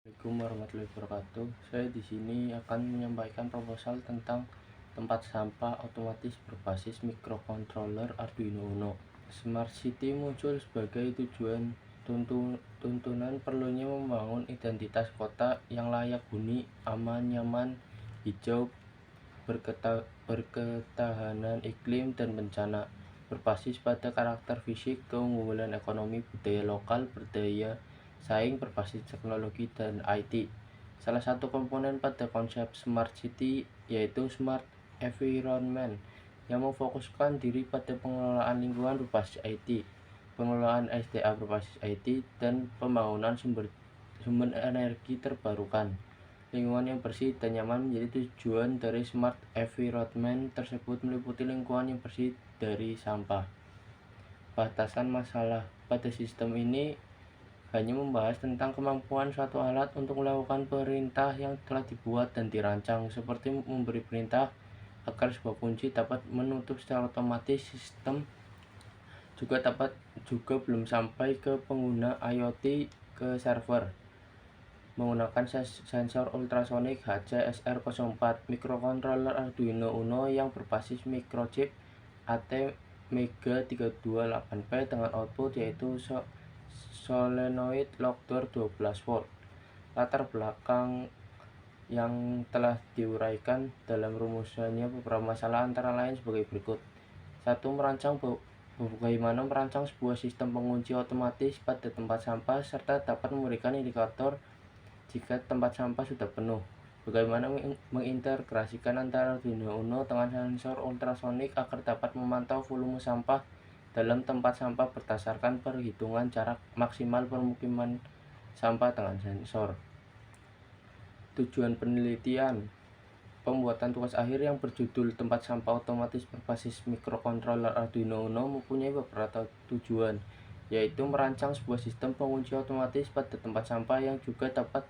Assalamualaikum warahmatullahi wabarakatuh. Saya di sini akan menyampaikan proposal tentang tempat sampah otomatis berbasis microcontroller Arduino Uno. Smart City muncul sebagai tujuan tuntunan perlunya membangun identitas kota yang layak huni, aman, nyaman, hijau, berketahanan iklim dan bencana, berbasis pada karakter fisik, keunggulan ekonomi, budaya lokal, berdaya saing berbasis teknologi dan IT. Salah satu komponen pada konsep Smart City yaitu Smart Environment yang memfokuskan diri pada pengelolaan lingkungan berbasis IT, pengelolaan SDA berbasis IT, dan pembangunan sumber energi terbarukan. Lingkungan yang bersih dan nyaman menjadi tujuan dari Smart Environment tersebut, meliputi lingkungan yang bersih dari sampah. Batasan masalah pada sistem ini hanya membahas tentang kemampuan suatu alat untuk melakukan perintah yang telah dibuat dan dirancang, seperti memberi perintah agar sebuah kunci dapat menutup secara otomatis. Sistem juga belum sampai ke pengguna IoT ke server menggunakan sensor ultrasonik HCSR04. Microcontroller Arduino Uno yang berbasis microchip ATmega328P dengan output yaitu solenoid lock door 12 volt. Latar belakang yang telah diuraikan dalam rumusannya beberapa masalah antara lain sebagai berikut. 1. Bagaimana merancang sebuah sistem pengunci otomatis pada tempat sampah serta dapat memberikan indikator jika tempat sampah sudah penuh. Bagaimana mengintegrasikan antara Arduino Uno dengan sensor ultrasonik agar dapat memantau volume sampah dalam tempat sampah berdasarkan perhitungan jarak maksimal permukiman sampah dengan sensor. Tujuan penelitian. Pembuatan tugas akhir yang berjudul tempat sampah otomatis berbasis microcontroller Arduino Uno mempunyai beberapa tujuan, yaitu merancang sebuah sistem pengunci otomatis pada tempat sampah yang juga dapat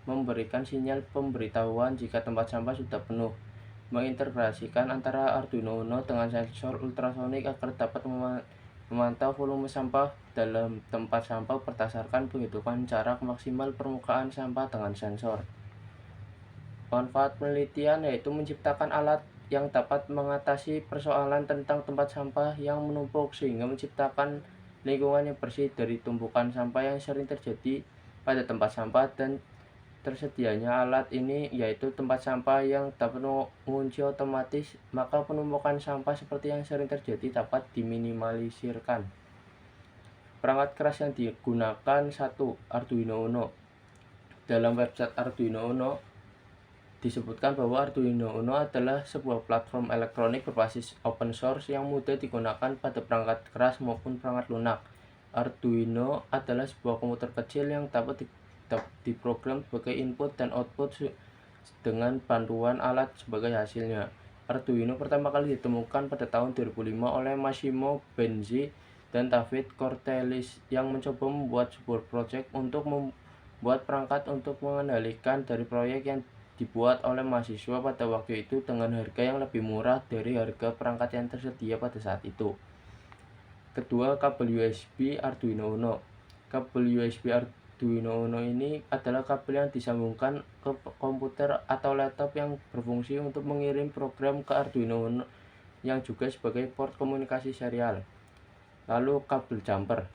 memberikan sinyal pemberitahuan jika tempat sampah sudah penuh, mengintegrasikan antara Arduino Uno dengan sensor ultrasonik agar dapat memantau volume sampah dalam tempat sampah berdasarkan penghitungan jarak maksimal permukaan sampah dengan sensor. Manfaat penelitian yaitu menciptakan alat yang dapat mengatasi persoalan tentang tempat sampah yang menumpuk sehingga menciptakan lingkungan yang bersih dari tumpukan sampah yang sering terjadi pada tempat sampah, dan tersedianya alat ini yaitu tempat sampah yang dapat mengunci otomatis, maka penumpukan sampah seperti yang sering terjadi dapat diminimalisirkan. Perangkat keras yang digunakan. 1. Arduino Uno. Dalam website Arduino Uno disebutkan bahwa Arduino Uno adalah sebuah platform elektronik berbasis open source yang mudah digunakan pada perangkat keras maupun perangkat lunak. Arduino adalah sebuah komputer kecil yang dapat diprogram sebagai input dan output dengan bantuan alat sebagai hasilnya. Arduino pertama kali ditemukan pada tahun 2005 oleh Massimo Benzi dan David Cortelis yang mencoba membuat sebuah proyek untuk membuat perangkat untuk mengendalikan dari proyek yang dibuat oleh mahasiswa pada waktu itu dengan harga yang lebih murah dari harga perangkat yang tersedia pada saat itu. Kedua, kabel USB Arduino Uno. Kabel USB Arduino Uno ini adalah kabel yang disambungkan ke komputer atau laptop yang berfungsi untuk mengirim program ke Arduino Uno yang juga sebagai port komunikasi serial. Lalu kabel jumper.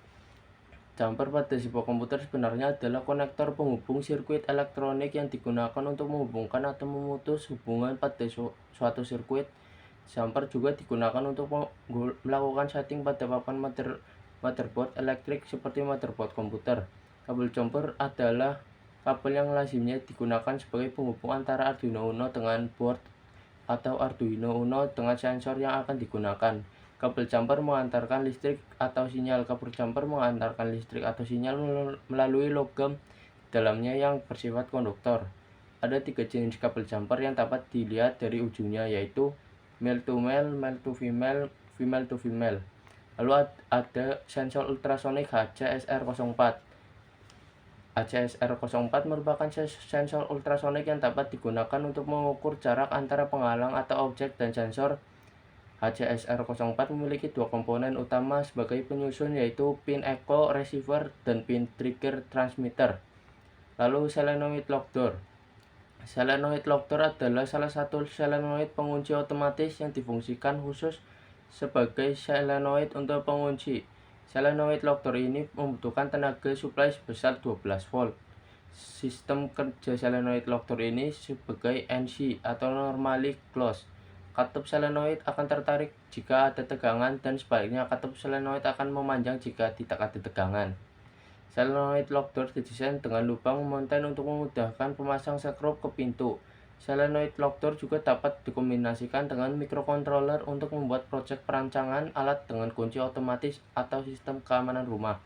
Jumper pada sebuah komputer sebenarnya adalah konektor penghubung sirkuit elektronik yang digunakan untuk menghubungkan atau memutus hubungan pada suatu sirkuit. Jumper juga digunakan untuk melakukan setting pada papan motherboard elektrik seperti motherboard komputer. Kabel jumper adalah kabel yang lazimnya digunakan sebagai penghubung antara Arduino Uno dengan board atau Arduino Uno dengan sensor yang akan digunakan. Kabel jumper mengantarkan listrik atau sinyal. Kabel jumper mengantarkan listrik atau sinyal melalui logam dalamnya yang bersifat konduktor. Ada 3 jenis kabel jumper yang dapat dilihat dari ujungnya, yaitu male to male, male to female, female to female. Lalu ada sensor ultrasonik HCSR04. HCSR04 merupakan sensor ultrasonik yang dapat digunakan untuk mengukur jarak antara penghalang atau objek dan sensor. HCSR04 memiliki 2 komponen utama sebagai penyusun, yaitu pin echo receiver dan pin trigger transmitter. Lalu solenoid lock door. Solenoid lock door adalah salah satu solenoid pengunci otomatis yang difungsikan khusus sebagai solenoid untuk pengunci. Solenoid lock door ini membutuhkan tenaga suplai sebesar 12 volt. Sistem kerja solenoid lock door ini sebagai NC atau normally closed. Katup solenoid akan tertarik jika ada tegangan dan sebaliknya katup solenoid akan memanjang jika tidak ada tegangan. Solenoid lock door didesain dengan lubang mountain untuk memudahkan pemasang skrup ke pintu. Solenoid lock door juga dapat dikombinasikan dengan microcontroller untuk membuat proyek perancangan alat dengan kunci otomatis atau sistem keamanan rumah.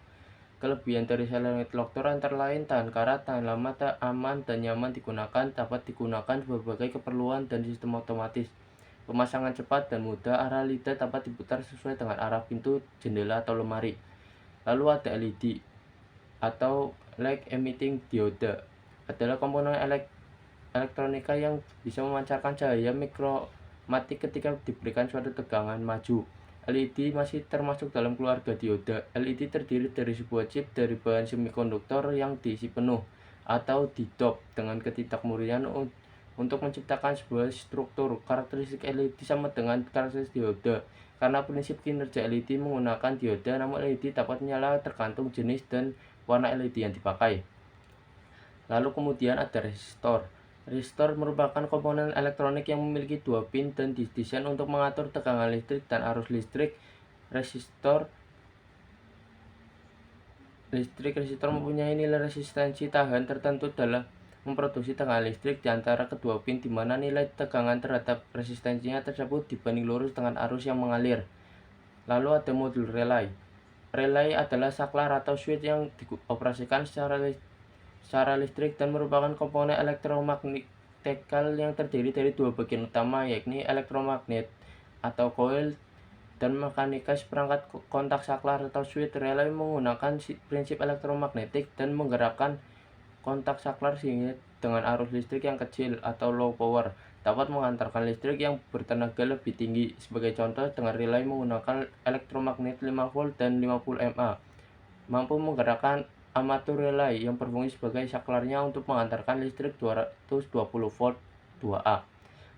Kelebihan dari solenoid lock door antara lain tahan karat, tahan lama, aman, dan nyaman digunakan, dapat digunakan berbagai keperluan dan sistem otomatis. Pemasangan cepat dan mudah, arah lidah dapat diputar sesuai dengan arah pintu, jendela, atau lemari. Lalu ada LED atau light emitting diode, adalah komponen elektronika yang bisa memancarkan cahaya mikromatik ketika diberikan suatu tegangan maju. LED masih termasuk dalam keluarga diode. LED terdiri dari sebuah chip dari bahan semikonduktor yang diisi penuh atau didop dengan ketidakmurnian untuk menciptakan sebuah struktur. Karakteristik LED sama dengan karakteristik diode. Karena prinsip kinerja LED menggunakan diode, namun LED dapat menyala tergantung jenis dan warna LED yang dipakai. Lalu kemudian ada resistor. Resistor merupakan komponen elektronik yang memiliki dua pin dan didesain untuk mengatur tegangan listrik dan arus listrik. Resistor mempunyai nilai resistansi tahan tertentu dalam memproduksi tegangan listrik di antara kedua pin, di mana nilai tegangan terhadap resistansinya tersebut dibanding lurus dengan arus yang mengalir. Lalu ada modul relay. Relay adalah saklar atau switch yang dioperasikan secara listrik dan merupakan komponen elektromagnetikal yang terdiri dari dua bagian utama, yakni elektromagnet atau coil dan mekanika perangkat kontak saklar atau switch. Relay menggunakan prinsip elektromagnetik dan menggerakkan kontak saklar sehingga dengan arus listrik yang kecil atau low power dapat mengantarkan listrik yang bertenaga lebih tinggi. Sebagai contoh, dengan relay menggunakan elektromagnet 5 volt dan 50 mA, mampu menggerakkan amatur relay yang berfungsi sebagai saklarnya untuk mengantarkan listrik 220 volt 2A.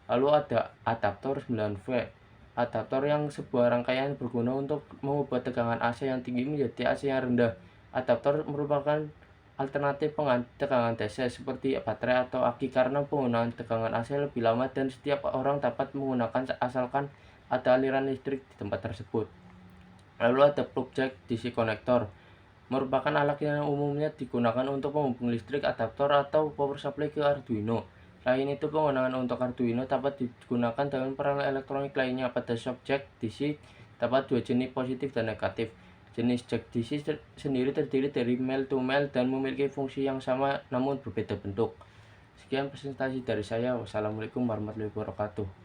Lalu ada adaptor 9V. Adaptor yang sebuah rangkaian berguna untuk mengubah tegangan AC yang tinggi menjadi AC yang rendah. Adaptor merupakan alternatif tegangan DC seperti baterai atau aki karena penggunaan tegangan AC lebih lama dan setiap orang dapat menggunakan asalkan ada aliran listrik di tempat tersebut. Lalu ada plug jack DC connector, merupakan alat yang umumnya digunakan untuk menghubung listrik adaptor atau power supply ke Arduino. Selain itu, penggunaan untuk Arduino dapat digunakan dengan perangkat elektronik lainnya. Pada shock jack DC dapat dua jenis, positif dan negatif. Jenis jack DC sendiri terdiri dari male to male dan memiliki fungsi yang sama namun berbeda bentuk. Sekian presentasi dari saya. Wassalamualaikum warahmatullahi wabarakatuh.